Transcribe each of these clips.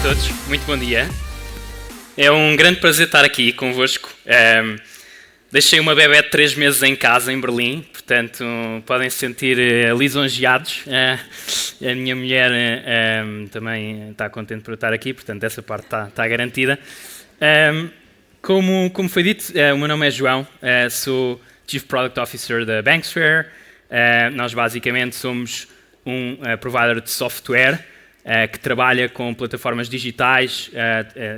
todos, muito bom dia. É um grande prazer estar aqui convosco. Deixei uma bebé de 3 meses em casa, em Berlim, portanto podem se sentir lisonjeados. A minha mulher também está contente por eu estar aqui, portanto essa parte está garantida. Como foi dito, o meu nome é João, sou Chief Product Officer da Banksphere. Nós basicamente somos um provider de software que trabalha com plataformas digitais,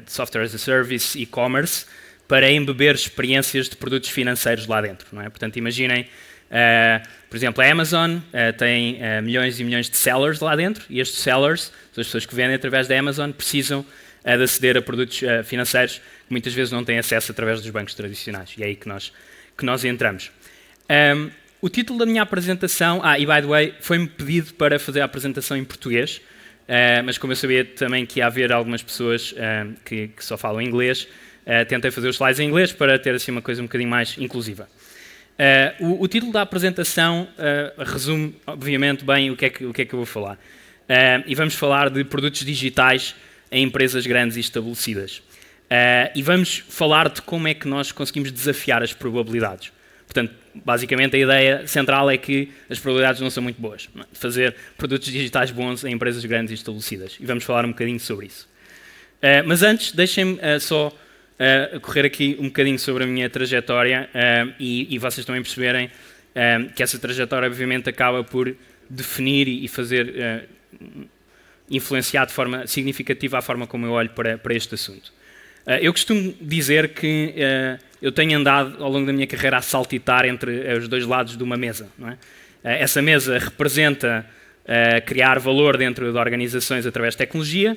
de software as a service, e-commerce, para embeber experiências de produtos financeiros lá dentro. Não é? Portanto, imaginem, por exemplo, a Amazon tem milhões e milhões de sellers lá dentro, e estes sellers, as pessoas que vendem através da Amazon, precisam de aceder a produtos financeiros que muitas vezes não têm acesso através dos bancos tradicionais. E é aí que nós entramos. O título da minha apresentação, e by the way, foi-me pedido para fazer a apresentação em português, mas como eu sabia também que ia haver algumas pessoas que só falam inglês, tentei fazer os slides em inglês para ter assim uma coisa um bocadinho mais inclusiva. O título da apresentação resume, obviamente, bem o que é que eu vou falar. E vamos falar de produtos digitais em empresas grandes e estabelecidas. E vamos falar de como é que nós conseguimos desafiar as probabilidades. Portanto, basicamente a ideia central é que as probabilidades não são muito boas de fazer produtos digitais bons em empresas grandes e estabelecidas. E vamos falar um bocadinho sobre isso. Mas antes, deixem-me só correr aqui um bocadinho sobre a minha trajetória e vocês também perceberem que essa trajetória obviamente acaba por definir e fazer influenciar de forma significativa a forma como eu olho para este assunto. Eu costumo dizer que eu tenho andado ao longo da minha carreira a saltitar entre os dois lados de uma mesa. Não é? Essa mesa representa criar valor dentro de organizações através de tecnologia.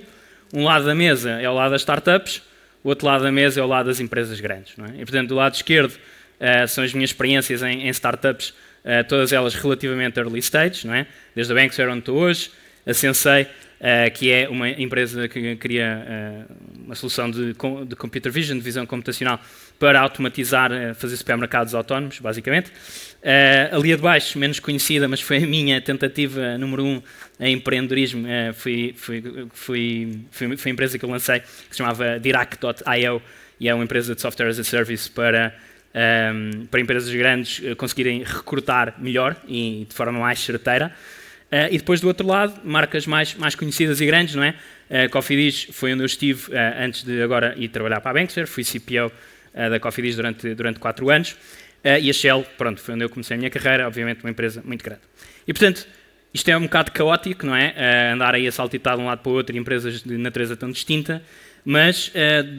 Um lado da mesa é o lado das startups, o outro lado da mesa é o lado das empresas grandes. Não é? E, portanto, do lado esquerdo são as minhas experiências em startups, todas elas relativamente early stage, não é? Desde a Banksphere, onde estou hoje, a Sensei, que é uma empresa que cria uma solução de computer vision, de visão computacional, para automatizar, fazer supermercados autónomos, basicamente. Ali a de baixo, menos conhecida, mas foi a minha tentativa número 1 em empreendedorismo, foi a empresa que eu lancei, que se chamava Dirac.io, e é uma empresa de software as a service para empresas grandes conseguirem recrutar melhor e de forma mais certeira. E depois, do outro lado, marcas mais conhecidas e grandes, não é? Cofidis foi onde eu estive antes de agora ir trabalhar para a Banksphere, fui CPO da Cofidis durante 4 anos, e a Shell, pronto, foi onde eu comecei a minha carreira, obviamente uma empresa muito grande. E, portanto, isto é um bocado caótico, não é? Andar aí a saltitar de um lado para o outro, empresas de natureza tão distinta, mas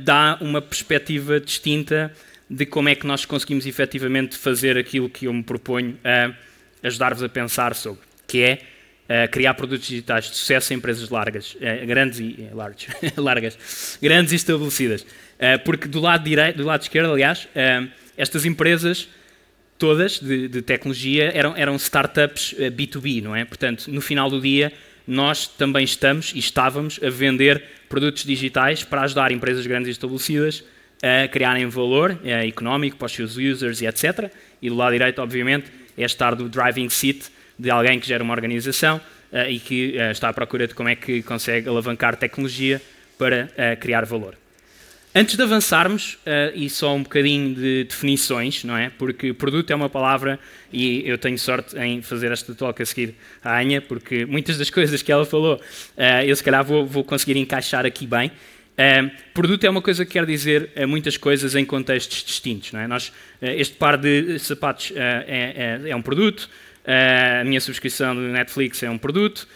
dá uma perspectiva distinta de como é que nós conseguimos efetivamente fazer aquilo que eu me proponho a ajudar-vos a pensar sobre, que é criar produtos digitais de sucesso em empresas largas, grandes e estabelecidas. Porque do lado esquerdo, aliás, estas empresas todas de tecnologia eram startups B2B, não é? Portanto, no final do dia, nós também estávamos a vender produtos digitais para ajudar empresas grandes e estabelecidas a criarem valor económico para os seus users e etc. E do lado direito, obviamente, é estar do driving seat de alguém que gera uma organização e que está à procura de como é que consegue alavancar tecnologia para criar valor. Antes de avançarmos, e só um bocadinho de definições, não é? Porque produto é uma palavra e eu tenho sorte em fazer esta talk a seguir à Anya, porque muitas das coisas que ela falou eu se calhar vou conseguir encaixar aqui bem. Produto é uma coisa que quer dizer muitas coisas em contextos distintos. Não é? Este par de sapatos é um produto, a minha subscrição do Netflix é um produto,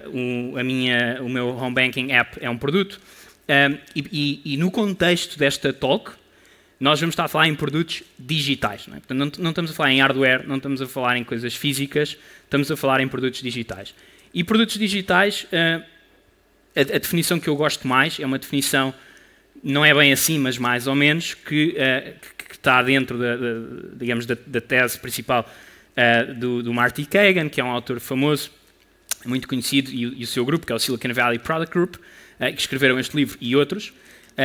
o meu home banking app é um produto. E no contexto desta talk, nós vamos estar a falar em produtos digitais. Não é? Portanto, não estamos a falar em hardware, não estamos a falar em coisas físicas, estamos a falar em produtos digitais. E produtos digitais, a definição que eu gosto mais é uma definição, não é bem assim, mas mais ou menos, que está dentro da tese principal do Marty Kagan, que é um autor famoso, muito conhecido, e o seu grupo, que é o Silicon Valley Product Group, que escreveram este livro e outros,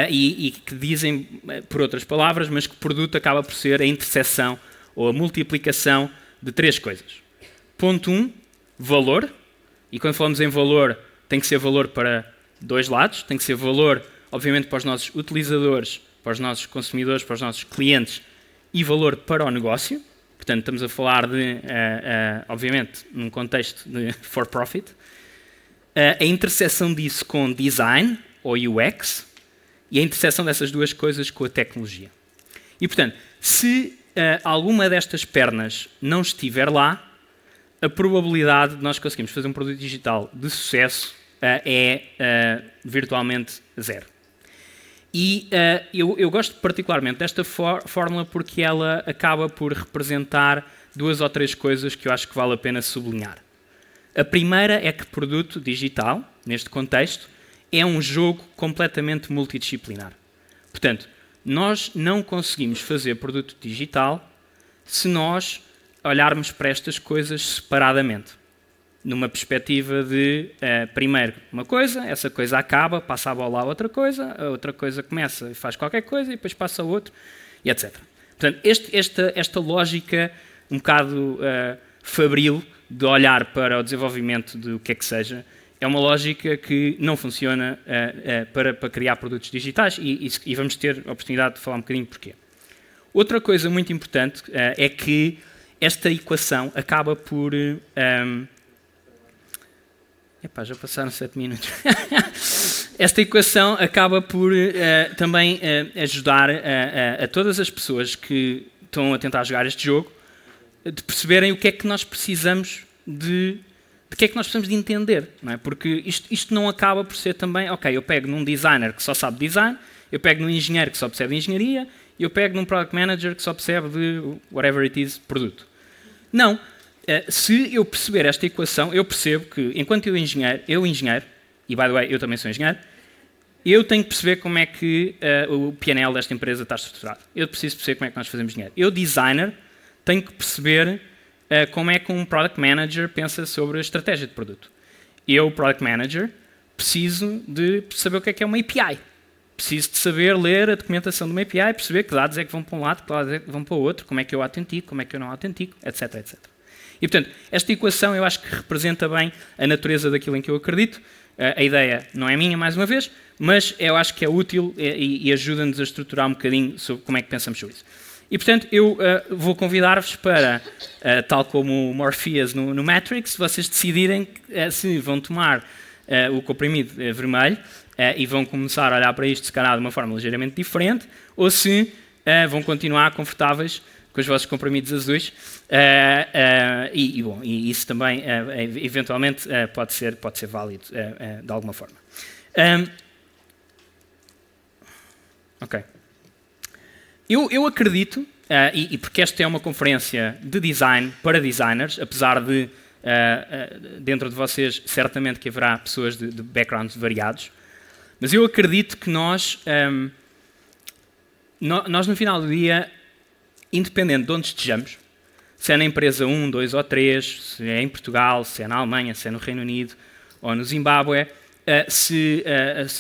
e que dizem, por outras palavras, mas que o produto acaba por ser a interseção ou a multiplicação de 3 coisas. Ponto 1, valor, e quando falamos em valor, tem que ser valor para dois lados, tem que ser valor, obviamente, para os nossos utilizadores, para os nossos consumidores, para os nossos clientes e valor para o negócio. Portanto, estamos a falar de, obviamente, num contexto de for profit. A interseção disso com design, ou UX, e a interseção dessas duas coisas com a tecnologia. E, portanto, se alguma destas pernas não estiver lá, a probabilidade de nós conseguirmos fazer um produto digital de sucesso é virtualmente zero. E eu gosto particularmente desta fórmula porque ela acaba por representar duas ou três coisas que eu acho que vale a pena sublinhar. A primeira é que produto digital, neste contexto, é um jogo completamente multidisciplinar. Portanto, nós não conseguimos fazer produto digital se nós olharmos para estas coisas separadamente. Numa perspectiva de, primeiro, uma coisa, essa coisa acaba, passa a bola a outra coisa começa e faz qualquer coisa e depois passa a outro, e etc. Portanto, esta lógica um bocado fabril de olhar para o desenvolvimento de o que é que seja, é uma lógica que não funciona para criar produtos digitais e vamos ter a oportunidade de falar um bocadinho porquê. Outra coisa muito importante é que esta equação acaba por... já passaram 7 minutos. Esta equação acaba por também ajudar a todas as pessoas que estão a tentar jogar este jogo de perceberem o que é que nós precisamos de que é que nós precisamos de entender, não é? Porque isto não acaba por ser também, ok, eu pego num designer que só sabe design, eu pego num engenheiro que só percebe de engenharia, e eu pego num product manager que só percebe de whatever it is, produto. Não. Se eu perceber esta equação, eu percebo que, enquanto eu engenheiro, e by the way, eu também sou engenheiro, eu tenho que perceber como é que o P&L desta empresa está estruturado. Eu preciso perceber como é que nós fazemos dinheiro. Eu, designer, tenho que perceber como é que um product manager pensa sobre a estratégia de produto. Eu, product manager, preciso de saber o que é uma API. Preciso de saber ler a documentação de uma API, perceber que dados é que vão para um lado, que dados é que vão para o outro, como é que eu autentico, como é que eu não autentico, etc, etc. E, portanto, esta equação eu acho que representa bem a natureza daquilo em que eu acredito. A ideia não é minha, mais uma vez, mas eu acho que é útil e ajuda-nos a estruturar um bocadinho sobre como é que pensamos sobre isso. E, portanto, eu vou convidar-vos para, tal como o Morpheus no Matrix, vocês decidirem se vão tomar o comprimido vermelho e vão começar a olhar para isto, se calhar, de uma forma ligeiramente diferente, ou se vão continuar confortáveis com os vossos comprimidos azuis. E isso também, eventualmente, pode ser válido de alguma forma. Ok. Eu acredito, e porque esta é uma conferência de design para designers, apesar de, dentro de vocês, certamente que haverá pessoas de backgrounds variados, mas eu acredito que nós, no final do dia, independente de onde estejamos, se é na empresa 1, 2 ou 3, se é em Portugal, se é na Alemanha, se é no Reino Unido ou no Zimbábue, se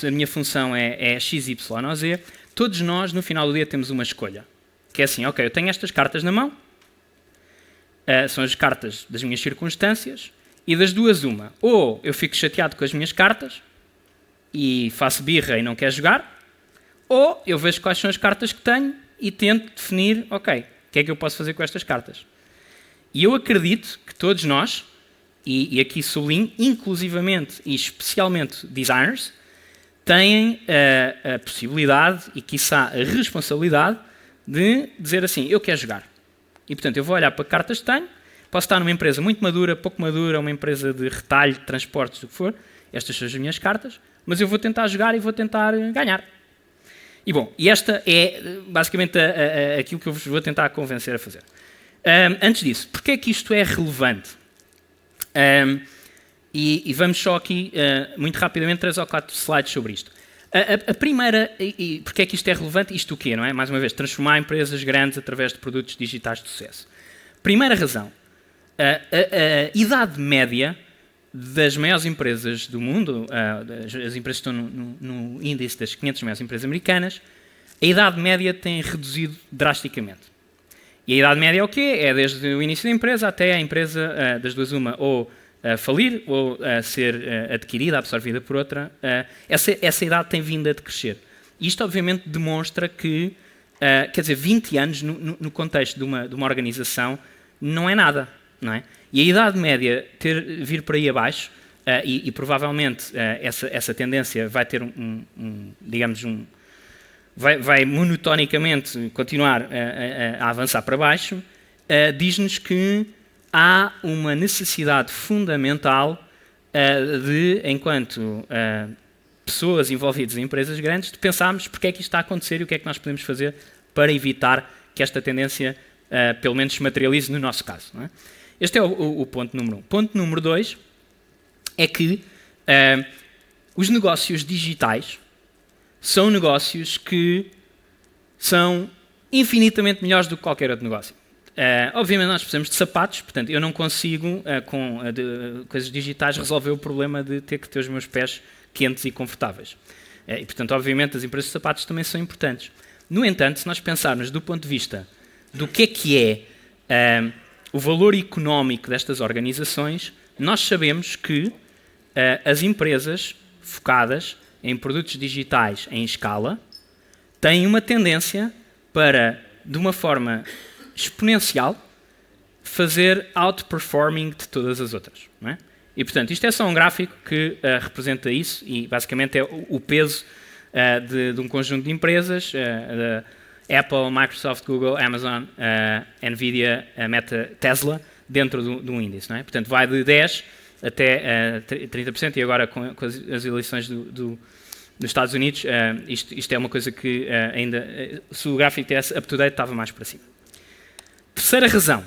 a minha função é X, Y ou Z, todos nós, no final do dia, temos uma escolha. Que é assim, ok, eu tenho estas cartas na mão, são as cartas das minhas circunstâncias, e das duas uma. Ou eu fico chateado com as minhas cartas, e faço birra e não quero jogar, ou eu vejo quais são as cartas que tenho e tento definir, ok, o que é que eu posso fazer com estas cartas? E eu acredito que todos nós, e aqui sublinho, inclusivamente e especialmente designers, têm a possibilidade e, quiçá, a responsabilidade de dizer assim, eu quero jogar. E, portanto, eu vou olhar para que cartas tenho, posso estar numa empresa muito madura, pouco madura, uma empresa de retalho, de transportes, o que for, estas são as minhas cartas, mas eu vou tentar jogar e vou tentar ganhar. E, bom, esta é basicamente aquilo que eu vos vou tentar convencer a fazer. Antes disso, porque é que isto é relevante? E vamos só aqui, muito rapidamente, 3 ou 4 slides sobre isto. A primeira, e porque é que isto é relevante? Isto o quê, não é? Mais uma vez, transformar empresas grandes através de produtos digitais de sucesso. Primeira razão, a idade média das maiores empresas do mundo, as empresas que estão no índice das 500 maiores empresas americanas, a idade média tem reduzido drasticamente. E a idade média é o quê? É desde o início da empresa até a empresa, das duas uma, ou falir ou ser adquirida, absorvida por outra, essa idade tem vindo a decrescer. Isto, obviamente, demonstra que, 20 anos no contexto de uma organização não é nada, não é? E a idade média vir por aí abaixo, e provavelmente essa tendência vai ter vai monotonicamente continuar a avançar para baixo, diz-nos que há uma necessidade fundamental de, enquanto pessoas envolvidas em empresas grandes, de pensarmos porque é que isto está a acontecer e o que é que nós podemos fazer para evitar que esta tendência, pelo menos, se materialize no nosso caso. Não é? Este é o ponto número 1. Ponto número 2 é que os negócios digitais são negócios que são infinitamente melhores do que qualquer outro negócio. Obviamente nós precisamos de sapatos, portanto eu não consigo, com coisas digitais, resolver o problema de ter que ter os meus pés quentes e confortáveis. E portanto, obviamente, as empresas de sapatos também são importantes. No entanto, se nós pensarmos do ponto de vista do que é o valor económico destas organizações, nós sabemos que as empresas focadas em produtos digitais em escala têm uma tendência para, de uma forma exponencial, fazer outperforming de todas as outras. Não é? E, portanto, isto é só um gráfico que representa isso e, basicamente, é o peso de um conjunto de empresas, Apple, Microsoft, Google, Amazon, Nvidia, Meta, Tesla, dentro do índice. Não é? Portanto, vai de 10% até 30%, e agora com as eleições dos Estados Unidos, isto é uma coisa que ainda, se o gráfico tivesse up-to-date, estava mais para cima. Terceira razão.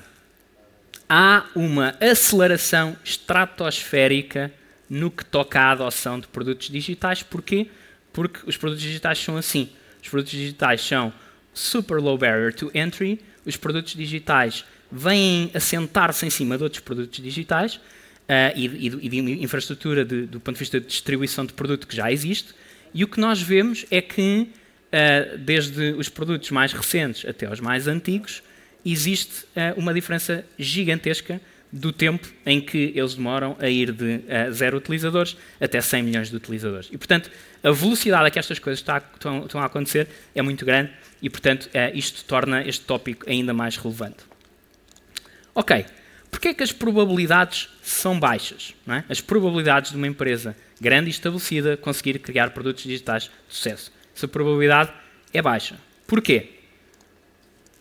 Há uma aceleração estratosférica no que toca à adoção de produtos digitais. Porquê? Porque os produtos digitais são assim. Os produtos digitais são super low barrier to entry. Os produtos digitais vêm assentar-se em cima de outros produtos digitais e de infraestrutura do ponto de vista de distribuição de produto que já existe. E o que nós vemos é que, desde os produtos mais recentes até os mais antigos, existe uma diferença gigantesca do tempo em que eles demoram a ir de 0 utilizadores até 100 milhões de utilizadores. E, portanto, a velocidade a que estas coisas estão a acontecer é muito grande e, portanto, isto torna este tópico ainda mais relevante. Ok, porquê é que as probabilidades são baixas? Não é? As probabilidades de uma empresa grande e estabelecida conseguir criar produtos digitais de sucesso. Essa probabilidade é baixa. Porquê?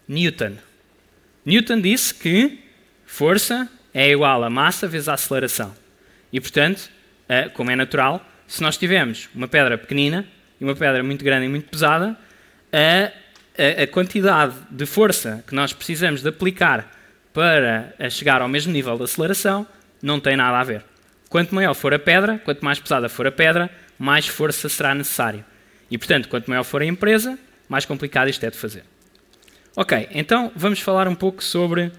Newton disse que força é igual a massa vezes a aceleração. E, portanto, como é natural, se nós tivermos uma pedra pequenina e uma pedra muito grande e muito pesada, a quantidade de força que nós precisamos de aplicar para chegar ao mesmo nível de aceleração não tem nada a ver. Quanto maior for a pedra, quanto mais pesada for a pedra, mais força será necessária. E, portanto, quanto maior for a empresa, mais complicado isto é de fazer. Ok, então vamos falar um pouco sobre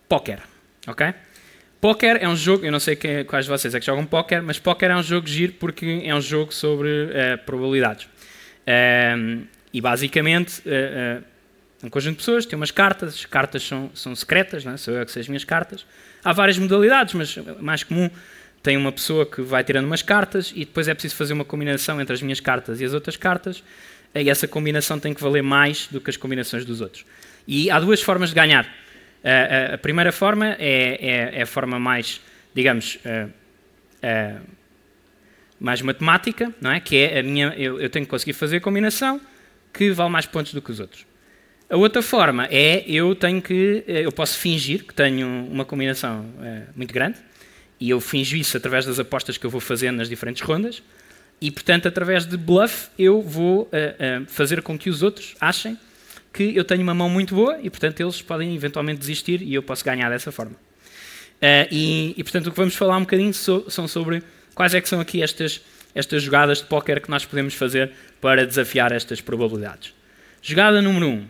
póquer. Okay? Póquer é um jogo, eu não sei quais de vocês é que jogam póquer, mas póquer é um jogo giro porque é um jogo sobre probabilidades. E basicamente, um conjunto de pessoas tem umas cartas, as cartas são secretas, não é? Sou eu que sei as minhas cartas. Há várias modalidades, mas a mais comum tem uma pessoa que vai tirando umas cartas e depois é preciso fazer uma combinação entre as minhas cartas e as outras cartas. E essa combinação tem que valer mais do que as combinações dos outros. E há duas formas de ganhar. A primeira forma é a forma mais, digamos, mais matemática, não é? Que é a minha, eu tenho que conseguir fazer a combinação que vale mais pontos do que os outros. A outra forma é eu posso fingir que tenho uma combinação muito grande e eu finjo isso através das apostas que eu vou fazendo nas diferentes rondas. E, portanto, através de bluff, eu vou fazer com que os outros achem que eu tenho uma mão muito boa e, portanto, eles podem eventualmente desistir e eu posso ganhar dessa forma. E, portanto, o que vamos falar um bocadinho são sobre quais é que são aqui estas jogadas de póquer que nós podemos fazer para desafiar estas probabilidades. Jogada número 1.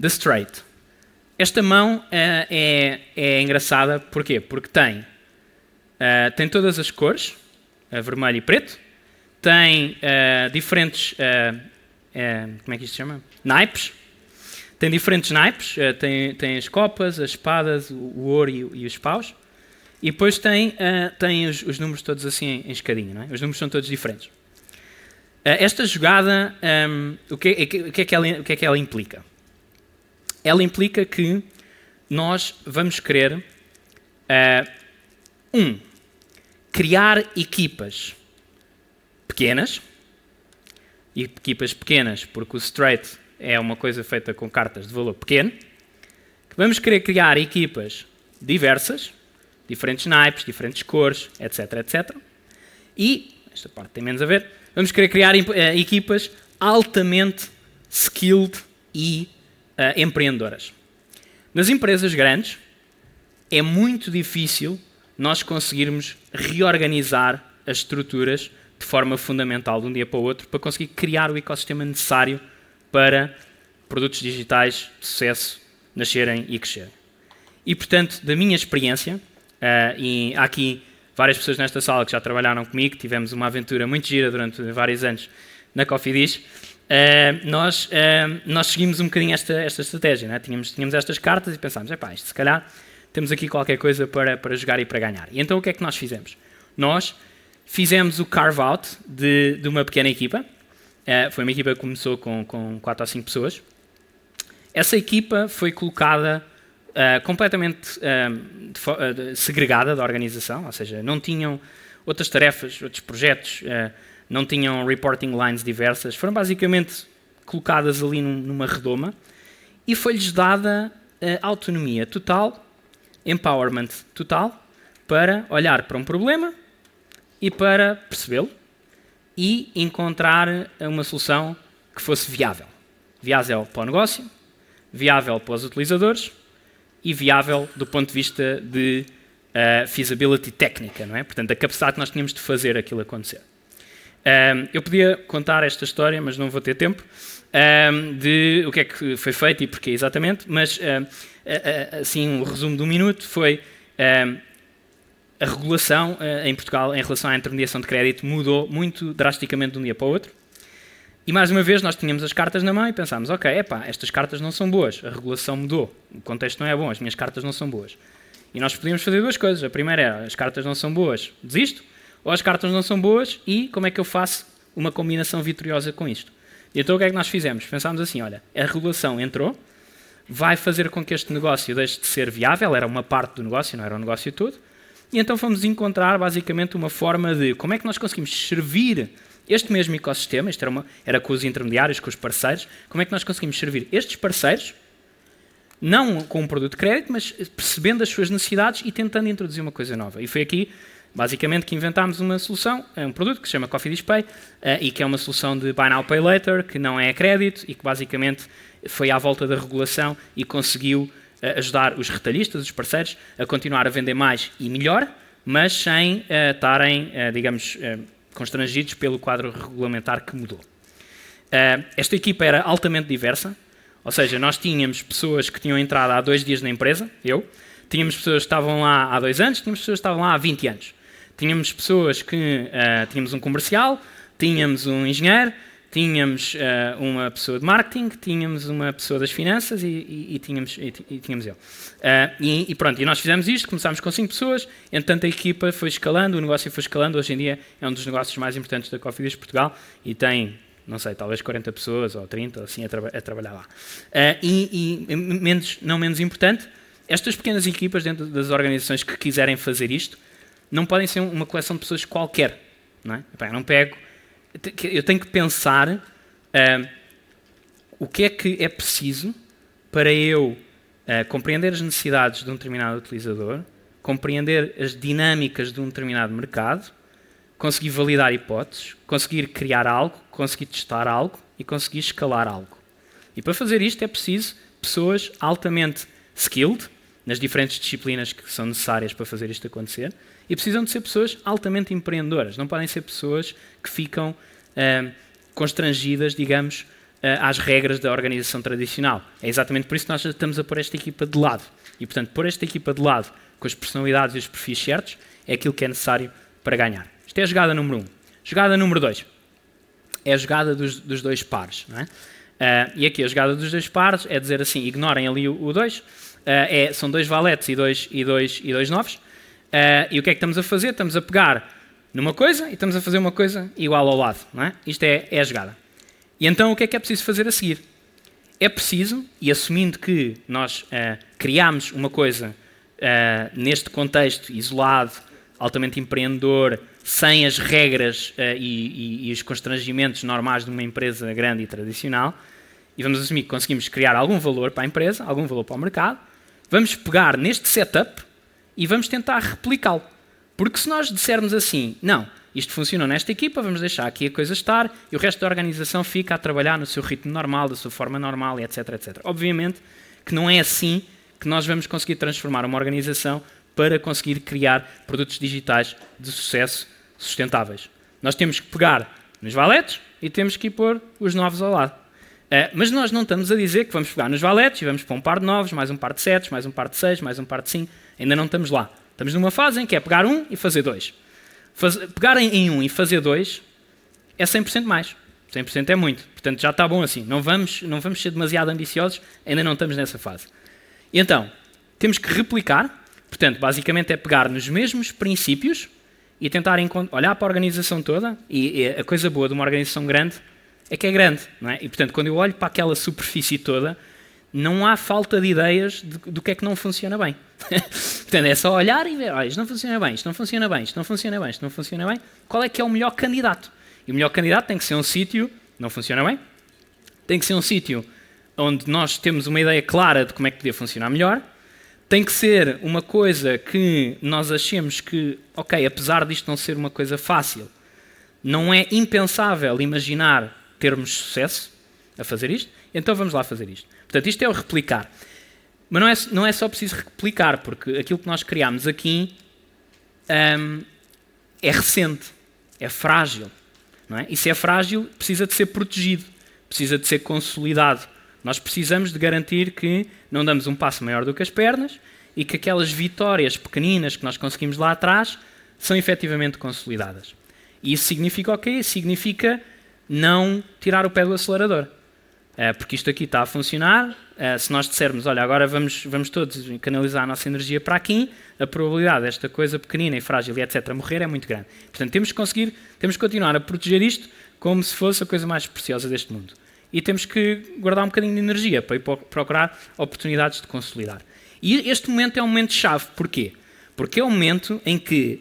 The Straight. Esta mão é engraçada. Porquê? Porque tem todas as cores, vermelho e preto, tem diferentes, como é que isto se chama? Naipes. Tem diferentes naipes, tem as copas, as espadas, o ouro e os paus. e depois tem os números todos assim em escadinha, não é? Os números são todos diferentes. Esta jogada, o que é que ela implica? Ela implica que nós vamos querer, criar equipas pequenas, e equipas pequenas, porque o straight é uma coisa feita com cartas de valor pequeno, que vamos querer criar equipas diversas, diferentes naipes, diferentes cores, etc, etc. E, esta parte tem menos a ver, vamos querer criar equipas altamente skilled e empreendedoras. Nas empresas grandes, é muito difícil nós conseguirmos reorganizar as estruturas de forma fundamental de um dia para o outro para conseguir criar o ecossistema necessário para produtos digitais de sucesso nascerem e crescerem. E, portanto, da minha experiência, e há aqui várias pessoas nesta sala que já trabalharam comigo, tivemos uma aventura muito gira durante vários anos na Coffee Dish, nós seguimos um bocadinho esta estratégia. Não é? Tínhamos estas cartas e pensámos, isto se calhar temos aqui qualquer coisa para jogar e para ganhar. E então o que é que nós fizemos? Nós fizemos o carve-out de uma pequena equipa. Foi uma equipa que começou com 4 ou 5 pessoas. Essa equipa foi colocada completamente segregada da organização, ou seja, não tinham outras tarefas, outros projetos, não tinham reporting lines diversas, foram basicamente colocadas ali numa redoma e foi-lhes dada autonomia total, empowerment total, para olhar para um problema e para percebê-lo e encontrar uma solução que fosse viável. Viável para o negócio, viável para os utilizadores e viável do ponto de vista de feasibility técnica, não é? Portanto, a capacidade que nós tínhamos de fazer aquilo acontecer. Eu podia contar esta história, mas não vou ter tempo, de o que é que foi feito e porquê exatamente, mas assim, um resumo de um minuto foi a regulação em Portugal em relação à intermediação de crédito mudou muito drasticamente de um dia para o outro. E mais uma vez nós tínhamos as cartas na mão e pensámos, estas cartas não são boas, a regulação mudou, o contexto não é bom, as minhas cartas não são boas. E nós podíamos fazer duas coisas. A primeira era, as cartas não são boas, desisto, ou as cartas não são boas e como é que eu faço uma combinação vitoriosa com isto? E então o que é que nós fizemos? Pensámos assim, a regulação entrou, vai fazer com que este negócio deixe de ser viável, era uma parte do negócio, não era o negócio todo, e então fomos encontrar basicamente uma forma de como é que nós conseguimos servir este mesmo ecossistema, isto era com os intermediários, com os parceiros, como é que nós conseguimos servir estes parceiros, não com um produto de crédito, mas percebendo as suas necessidades e tentando introduzir uma coisa nova. E foi aqui, basicamente, que inventámos uma solução, um produto que se chama Coffee Dish Pay, e que é uma solução de Buy Now, Pay Later, que não é crédito e que basicamente foi à volta da regulação e conseguiu ajudar os retalhistas, os parceiros, a continuar a vender mais e melhor, mas sem estarem, digamos, constrangidos pelo quadro regulamentar que mudou. Esta equipa era altamente diversa, ou seja, nós tínhamos pessoas que tinham entrado há 2 dias na empresa, tínhamos pessoas que estavam lá há 2 anos, tínhamos pessoas que estavam lá há 20 anos. Tínhamos pessoas que tínhamos um comercial, tínhamos um engenheiro, tínhamos uma pessoa de marketing, tínhamos uma pessoa das finanças e tínhamos eu. E pronto, e nós fizemos isto, começámos com 5 pessoas, entretanto a equipa foi escalando, o negócio foi escalando, hoje em dia é um dos negócios mais importantes da Coffee Dish Portugal e tem, não sei, talvez 40 pessoas ou 30 assim a trabalhar lá. Não menos importante, estas pequenas equipas dentro das organizações que quiserem fazer isto não podem ser uma coleção de pessoas qualquer. Não é? Eu não pego... Eu tenho que pensar o que é preciso para eu compreender as necessidades de um determinado utilizador, compreender as dinâmicas de um determinado mercado, conseguir validar hipóteses, conseguir criar algo, conseguir testar algo e conseguir escalar algo. E para fazer isto é preciso pessoas altamente skilled, nas diferentes disciplinas que são necessárias para fazer isto acontecer, e precisam de ser pessoas altamente empreendedoras. Não podem ser pessoas que ficam constrangidas, digamos, às regras da organização tradicional. É exatamente por isso que nós estamos a pôr esta equipa de lado. E, portanto, pôr esta equipa de lado com as personalidades e os perfis certos é aquilo que é necessário para ganhar. Isto é a jogada número 1. Jogada número 2 é a jogada dos 2 pares. Não é? E aqui a jogada dos 2 pares é dizer assim, ignorem ali o 2, são 2 valetes e 2 novos. E o que é que estamos a fazer? Estamos a pegar numa coisa e estamos a fazer uma coisa igual ao lado. Não é? Isto é a jogada. E então o que é preciso fazer a seguir? É preciso, e assumindo que nós criámos uma coisa neste contexto isolado, altamente empreendedor, sem as regras e os constrangimentos normais de uma empresa grande e tradicional, e vamos assumir que conseguimos criar algum valor para a empresa, algum valor para o mercado, vamos pegar neste setup e vamos tentar replicá-lo. Porque se nós dissermos assim, não, isto funcionou nesta equipa, vamos deixar aqui a coisa estar e o resto da organização fica a trabalhar no seu ritmo normal, da sua forma normal, etc, etc. Obviamente que não é assim que nós vamos conseguir transformar uma organização para conseguir criar produtos digitais de sucesso sustentáveis. Nós temos que pegar nos valetes e temos que ir pôr os novos ao lado. Mas nós não estamos a dizer que vamos pegar nos valetes e vamos pôr um par de novos, mais um par de setes, mais um par de 6, mais um par de 5. Ainda não estamos lá. Estamos numa fase em que é pegar um e fazer 2. Pegar em um e fazer 2 é 100% mais. 100% é muito. Portanto, já está bom assim. Não vamos ser demasiado ambiciosos, ainda não estamos nessa fase. E então, temos que replicar. Portanto, basicamente é pegar nos mesmos princípios e tentar olhar para a organização toda. E a coisa boa de uma organização grande é que é grande. Não é? E, portanto, quando eu olho para aquela superfície toda, não há falta de ideias do que é que não funciona bem. Portanto, é só olhar e ver, isto não funciona bem, isto não funciona bem, isto não funciona bem, isto não funciona bem. Qual é que é o melhor candidato? E o melhor candidato tem que ser um sítio, não funciona bem, tem que ser um sítio onde nós temos uma ideia clara de como é que podia funcionar melhor, tem que ser uma coisa que nós achemos que, ok, apesar disto não ser uma coisa fácil, não é impensável imaginar termos sucesso a fazer isto, então vamos lá fazer isto. Portanto, isto é o replicar. Mas não é só preciso replicar, porque aquilo que nós criámos aqui é recente, é frágil. Não é? E se é frágil, precisa de ser protegido, precisa de ser consolidado. Nós precisamos de garantir que não damos um passo maior do que as pernas e que aquelas vitórias pequeninas que nós conseguimos lá atrás são efetivamente consolidadas. E isso significa o quê? Significa não tirar o pé do acelerador. Porque isto aqui está a funcionar, se nós dissermos, olha, agora vamos todos canalizar a nossa energia para aqui, a probabilidade desta coisa pequenina e frágil e etc. morrer é muito grande. Portanto, temos que continuar a proteger isto como se fosse a coisa mais preciosa deste mundo. E temos que guardar um bocadinho de energia para ir procurar oportunidades de consolidar. E este momento é um momento chave. Porquê? Porque é um momento em que,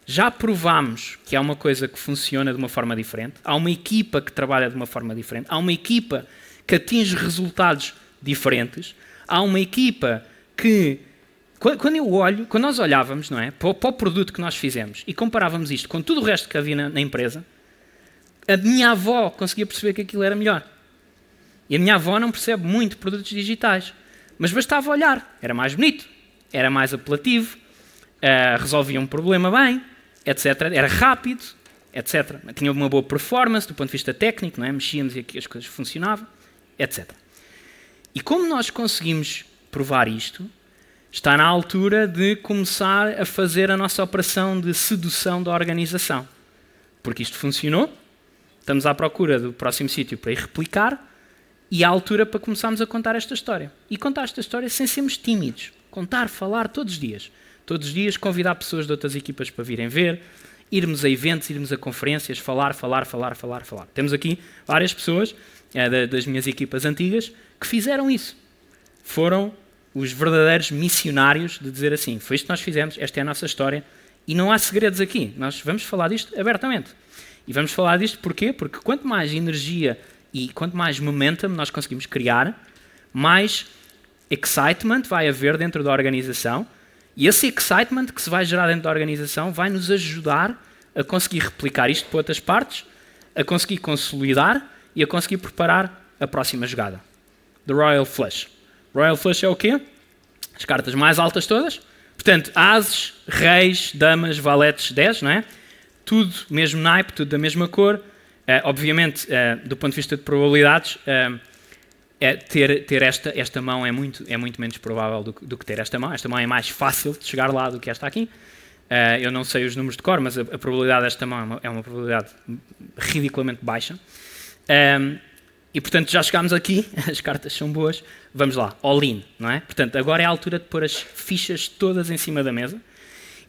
já provámos que há uma coisa que funciona de uma forma diferente, há uma equipa que trabalha de uma forma diferente, há uma equipa que atinge resultados diferentes, há uma equipa que, quando nós olhávamos, não é, para o produto que nós fizemos e comparávamos isto com tudo o resto que havia na empresa, a minha avó conseguia perceber que aquilo era melhor. E a minha avó não percebe muito produtos digitais, mas bastava olhar, era mais bonito, era mais apelativo, resolvia um problema bem, etc. Era rápido, etc. Tinha uma boa performance do ponto de vista técnico, não é? Mexíamos e as coisas funcionavam, etc. E como nós conseguimos provar isto, está na altura de começar a fazer a nossa operação de sedução da organização. Porque isto funcionou, estamos à procura do próximo sítio para ir replicar e há a altura para começarmos a contar esta história. E contar esta história sem sermos tímidos. Contar, falar todos os dias. Todos os dias convidar pessoas de outras equipas para virem ver, irmos a eventos, irmos a conferências, falar. Temos aqui várias pessoas das minhas equipas antigas que fizeram isso. Foram os verdadeiros missionários de dizer assim, foi isto que nós fizemos, esta é a nossa história e não há segredos aqui. Nós vamos falar disto abertamente. E vamos falar disto porquê? Porque quanto mais energia e quanto mais momentum nós conseguimos criar, mais excitement vai haver dentro da organização. E esse excitement que se vai gerar dentro da organização vai nos ajudar a conseguir replicar isto para outras partes, a conseguir consolidar e a conseguir preparar a próxima jogada. The Royal Flush. Royal Flush é o quê? As cartas mais altas todas. Portanto, ases, reis, damas, valetes, 10, não é? Tudo mesmo naipe, tudo da mesma cor. Obviamente, do ponto de vista de probabilidades, ter esta mão é muito menos provável do que ter esta mão. Esta mão é mais fácil de chegar lá do que esta aqui. Eu não sei os números de cor, mas a probabilidade desta mão é uma probabilidade ridiculamente baixa. E, portanto, já chegámos aqui, as cartas são boas, vamos lá, all in, não é? Portanto, agora é a altura de pôr as fichas todas em cima da mesa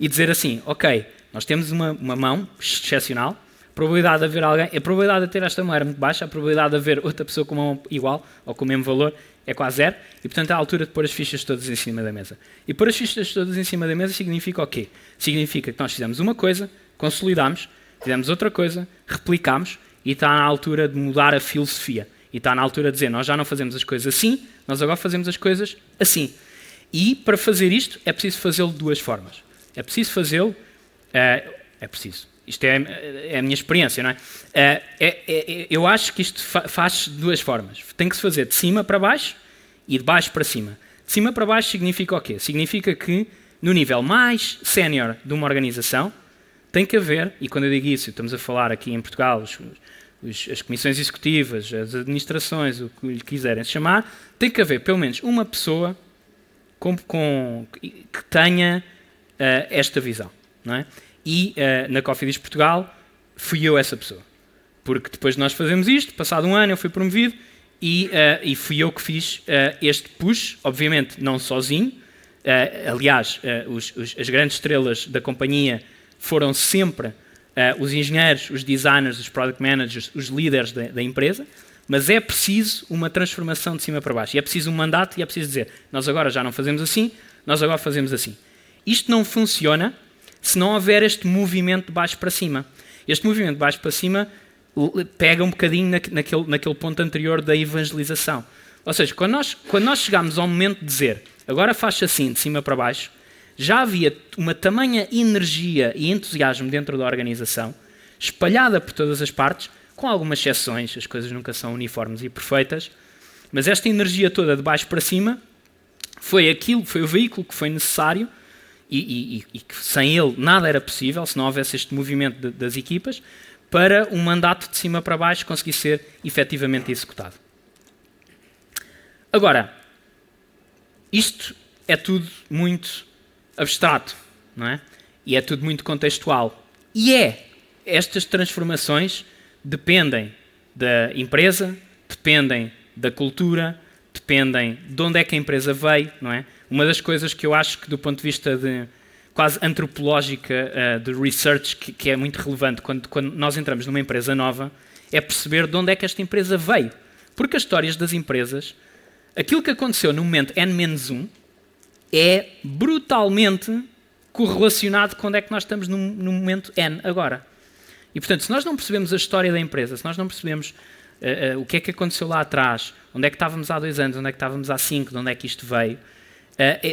e dizer assim, ok, nós temos uma mão excepcional, a probabilidade de haver alguém, a probabilidade de ter esta mão era muito baixa, a probabilidade de haver outra pessoa com uma mão igual ou com o mesmo valor é quase zero, e portanto é a altura de pôr as fichas todas em cima da mesa. E pôr as fichas todas em cima da mesa significa o quê? Significa que nós fizemos uma coisa, consolidámos, fizemos outra coisa, replicámos, e está na altura de mudar a filosofia. E está na altura de dizer, nós já não fazemos as coisas assim, nós agora fazemos as coisas assim. E para fazer isto é preciso fazê-lo de duas formas. É preciso fazê-lo, isto é a minha experiência, não é? Eu acho que isto faz de duas formas. Tem que se fazer de cima para baixo e de baixo para cima. De cima para baixo significa o quê? Significa que no nível mais sénior de uma organização tem que haver, e quando eu digo isso, estamos a falar aqui em Portugal, as comissões executivas, as administrações, o que lhe quiserem chamar, tem que haver pelo menos uma pessoa que tenha esta visão, não é? E na Cofidis Portugal fui eu essa pessoa. Porque depois de nós fazemos isto, passado um ano eu fui promovido e fui eu que fiz este push, obviamente não sozinho. Aliás, as grandes estrelas da companhia foram sempre os engenheiros, os designers, os product managers, os líderes da empresa, mas é preciso uma transformação de cima para baixo. E é preciso um mandato e é preciso dizer, nós agora já não fazemos assim, nós agora fazemos assim. Isto não funciona se não houver este movimento de baixo para cima. Este movimento de baixo para cima pega um bocadinho naquele ponto anterior da evangelização. Ou seja, quando nós chegámos ao momento de dizer, agora faz assim, de cima para baixo, já havia uma tamanha energia e entusiasmo dentro da organização, espalhada por todas as partes, com algumas exceções, as coisas nunca são uniformes e perfeitas, mas esta energia toda de baixo para cima foi o veículo que foi necessário e que sem ele nada era possível, se não houvesse este movimento das equipas, para um mandato de cima para baixo conseguir ser efetivamente executado. Agora, isto é tudo muito abstrato, não é? E é tudo muito contextual. Estas transformações dependem da empresa, dependem da cultura, dependem de onde é que a empresa veio, não é? Uma das coisas que eu acho que do ponto de vista de quase antropológica, de research, que é muito relevante quando nós entramos numa empresa nova, é perceber de onde é que esta empresa veio. Porque as histórias das empresas, aquilo que aconteceu no momento N-1, é brutalmente correlacionado com onde é que nós estamos no momento N agora. E, portanto, se nós não percebemos a história da empresa, se nós não percebemos o que é que aconteceu lá atrás, onde é que estávamos há 2 anos, onde é que estávamos há 5, de onde é que isto veio,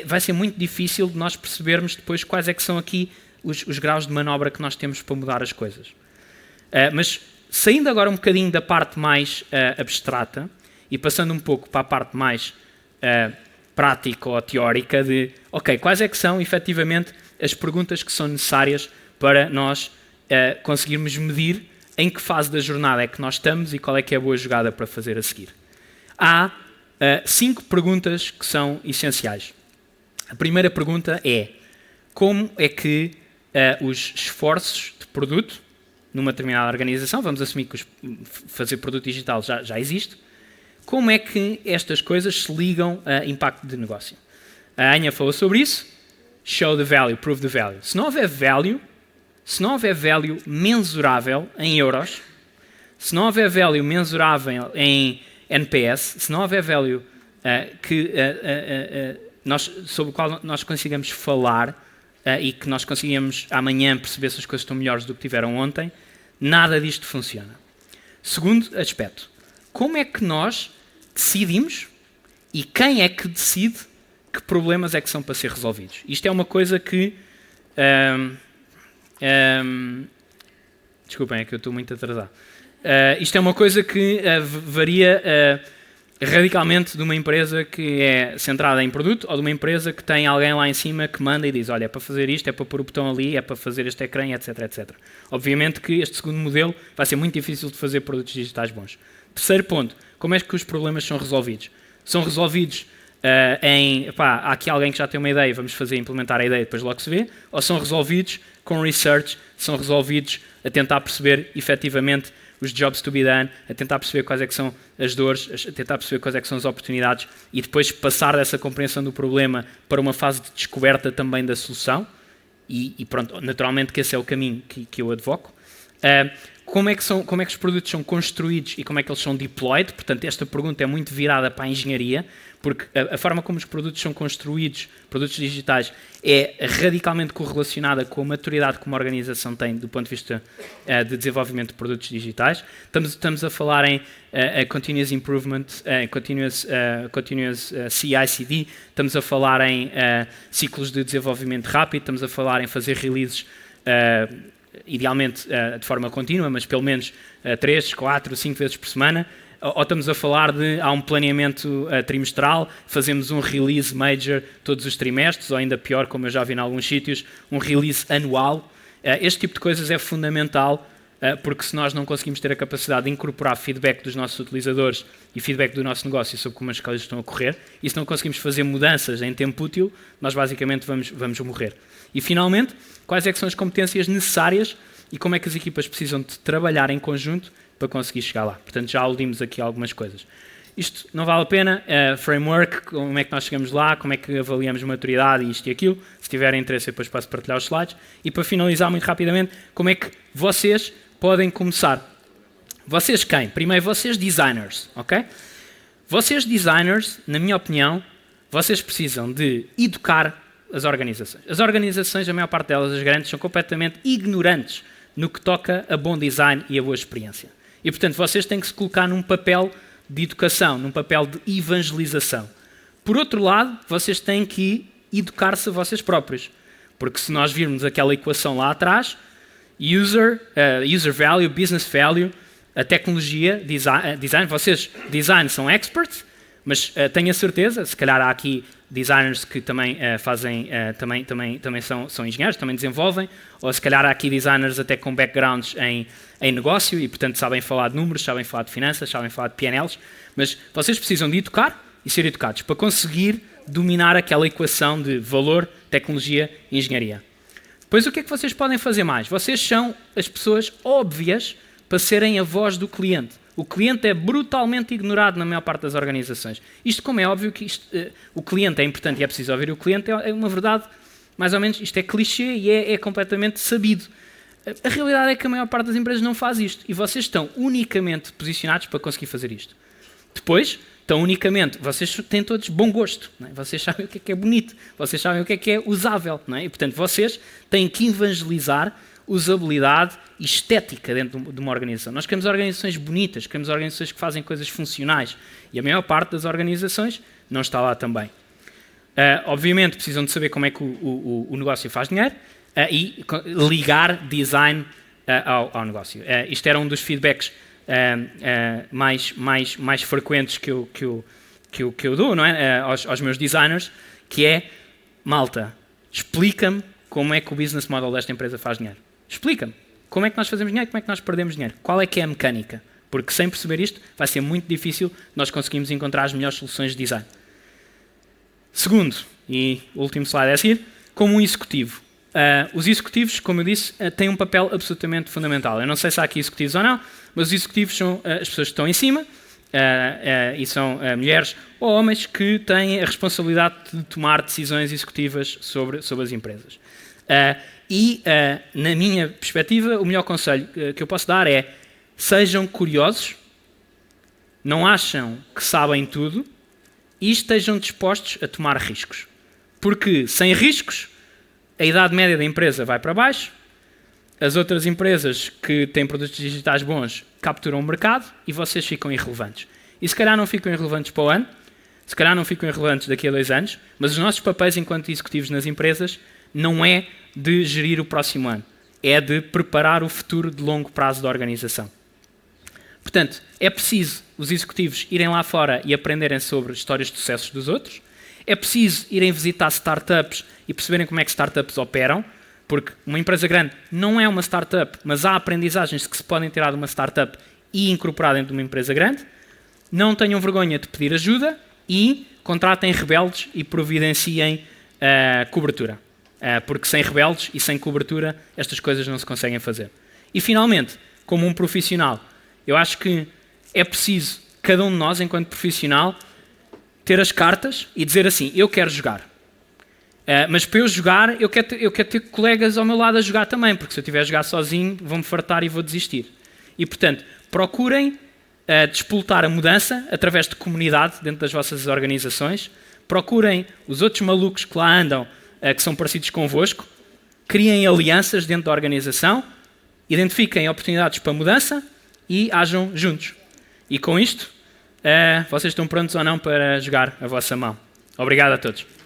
vai ser muito difícil de nós percebermos depois quais é que são aqui os graus de manobra que nós temos para mudar as coisas. Mas, saindo agora um bocadinho da parte mais abstrata e passando um pouco para a parte mais prática ou teórica de, ok, quais é que são, efetivamente, as perguntas que são necessárias para nós conseguirmos medir em que fase da jornada é que nós estamos e qual é que é a boa jogada para fazer a seguir. Há 5 perguntas que são essenciais. A primeira pergunta é, como é que os esforços de produto numa determinada organização, vamos assumir que fazer produto digital já existe, como é que estas coisas se ligam a impacto de negócio? A Anya falou sobre isso. Show the value, prove the value. Se não houver value mensurável em euros, se não houver value mensurável em NPS, se não houver value sobre o qual nós consigamos falar e que nós consigamos amanhã perceber se as coisas estão melhores do que tiveram ontem, nada disto funciona. Segundo aspecto, como é que nós decidimos e quem é que decide que problemas é que são para ser resolvidos? Isto é uma coisa que... desculpem, é que eu estou muito atrasado. Isto é uma coisa que varia radicalmente de uma empresa que é centrada em produto ou de uma empresa que tem alguém lá em cima que manda e diz, olha, é para fazer isto, é para pôr o botão ali, é para fazer este ecrã, etc, etc. Obviamente que este segundo modelo vai ser muito difícil de fazer produtos digitais bons. Terceiro ponto, como é que os problemas são resolvidos? São resolvidos há aqui alguém que já tem uma ideia, vamos implementar a ideia e depois logo se vê, ou são resolvidos com research, são resolvidos a tentar perceber efetivamente os jobs to be done, a tentar perceber quais é que são as dores, a tentar perceber quais é que são as oportunidades e depois passar dessa compreensão do problema para uma fase de descoberta também da solução. E pronto, naturalmente que esse é o caminho que eu advoco. Como é que os produtos são construídos e como é que eles são deployed? Portanto, esta pergunta é muito virada para a engenharia, porque a forma como os produtos são construídos, produtos digitais, é radicalmente correlacionada com a maturidade que uma organização tem do ponto de vista de desenvolvimento de produtos digitais. Estamos a falar em continuous improvement, continuous CI/CD, estamos a falar em ciclos de desenvolvimento rápido, estamos a falar em fazer releases idealmente de forma contínua, mas pelo menos 3, 4, 5 vezes por semana, ou estamos a falar há um planeamento trimestral, fazemos um release major todos os trimestres, ou ainda pior, como eu já vi em alguns sítios, um release anual. Este tipo de coisas é fundamental, porque se nós não conseguimos ter a capacidade de incorporar feedback dos nossos utilizadores e feedback do nosso negócio sobre como as coisas estão a correr, e se não conseguimos fazer mudanças em tempo útil, nós basicamente vamos morrer. E finalmente, quais é que são as competências necessárias e como é que as equipas precisam de trabalhar em conjunto para conseguir chegar lá. Portanto, já aludimos aqui algumas coisas. Isto não vale a pena, framework, como é que nós chegamos lá, como é que avaliamos maturidade, isto e aquilo. Se tiverem interesse, eu depois posso partilhar os slides. E para finalizar muito rapidamente, como é que vocês podem começar? Vocês quem? Primeiro, vocês designers, ok? Vocês designers, na minha opinião, vocês precisam de educar as organizações. As organizações, a maior parte delas, as grandes, são completamente ignorantes no que toca a bom design e a boa experiência. E, portanto, vocês têm que se colocar num papel de educação, num papel de evangelização. Por outro lado, vocês têm que educar-se a vocês próprios. Porque se nós virmos aquela equação lá atrás, user value, business value, a tecnologia, design, vocês, design, são experts, mas tenho a certeza, se calhar há aqui designers que também também são engenheiros, também desenvolvem, ou se calhar há aqui designers até com backgrounds em negócio e, portanto, sabem falar de números, sabem falar de finanças, sabem falar de PNLs, mas vocês precisam de educar e ser educados para conseguir dominar aquela equação de valor, tecnologia e engenharia. Depois, o que é que vocês podem fazer mais? Vocês são as pessoas óbvias para serem a voz do cliente. O cliente é brutalmente ignorado na maior parte das organizações. Isto, como é óbvio que o cliente é importante e é preciso ouvir o cliente, é uma verdade, mais ou menos, isto é clichê e é completamente sabido. A realidade é que a maior parte das empresas não faz isto e vocês estão unicamente posicionados para conseguir fazer isto. Depois, vocês têm todos bom gosto, não é? Vocês sabem o que é bonito, vocês sabem o que é usável, não é? E, portanto, vocês têm que evangelizar usabilidade e estética dentro de uma organização. Nós queremos organizações bonitas, queremos organizações que fazem coisas funcionais e a maior parte das organizações não está lá também. Obviamente precisam de saber como é que o negócio faz dinheiro e ligar design ao negócio. Isto era um dos feedbacks mais frequentes que eu dou, não é? Aos meus designers, que é, malta, explica-me como é que o business model desta empresa faz dinheiro. Explica-me. Como é que nós fazemos dinheiro? Como é que nós perdemos dinheiro? Qual é que é a mecânica? Porque sem perceber isto, vai ser muito difícil nós conseguirmos encontrar as melhores soluções de design. Segundo, e o último slide é a seguir, como um executivo. Os executivos, como eu disse, têm um papel absolutamente fundamental. Eu não sei se há aqui executivos ou não, mas os executivos são as pessoas que estão em cima e são mulheres ou homens que têm a responsabilidade de tomar decisões executivas sobre as empresas. Na minha perspectiva, o melhor conselho que eu posso dar é: sejam curiosos, não acham que sabem tudo e estejam dispostos a tomar riscos. Porque sem riscos, a idade média da empresa vai para baixo, as outras empresas que têm produtos digitais bons capturam o mercado e vocês ficam irrelevantes. E se calhar não ficam irrelevantes para o ano, se calhar não ficam irrelevantes daqui a 2 anos, mas os nossos papéis enquanto executivos nas empresas não é de gerir o próximo ano, é de preparar o futuro de longo prazo da organização. Portanto, é preciso os executivos irem lá fora e aprenderem sobre histórias de sucessos dos outros, é preciso irem visitar startups e perceberem como é que startups operam, porque uma empresa grande não é uma startup, mas há aprendizagens que se podem tirar de uma startup e incorporar dentro de uma empresa grande. Não tenham vergonha de pedir ajuda e contratem rebeldes e providenciem cobertura. Porque sem rebeldes e sem cobertura estas coisas não se conseguem fazer. E finalmente, como um profissional, eu acho que é preciso, cada um de nós, enquanto profissional, ter as cartas e dizer assim: eu quero jogar. Mas para eu jogar, eu quero ter colegas ao meu lado a jogar também, porque se eu estiver a jogar sozinho, vou-me fartar e vou desistir. E, portanto, procurem despoltar a mudança através de comunidade dentro das vossas organizações. Procurem os outros malucos que lá andam, que são parecidos convosco. Criem alianças dentro da organização. Identifiquem oportunidades para mudança e ajam juntos. E com isto, vocês estão prontos ou não para jogar a vossa mão. Obrigado a todos.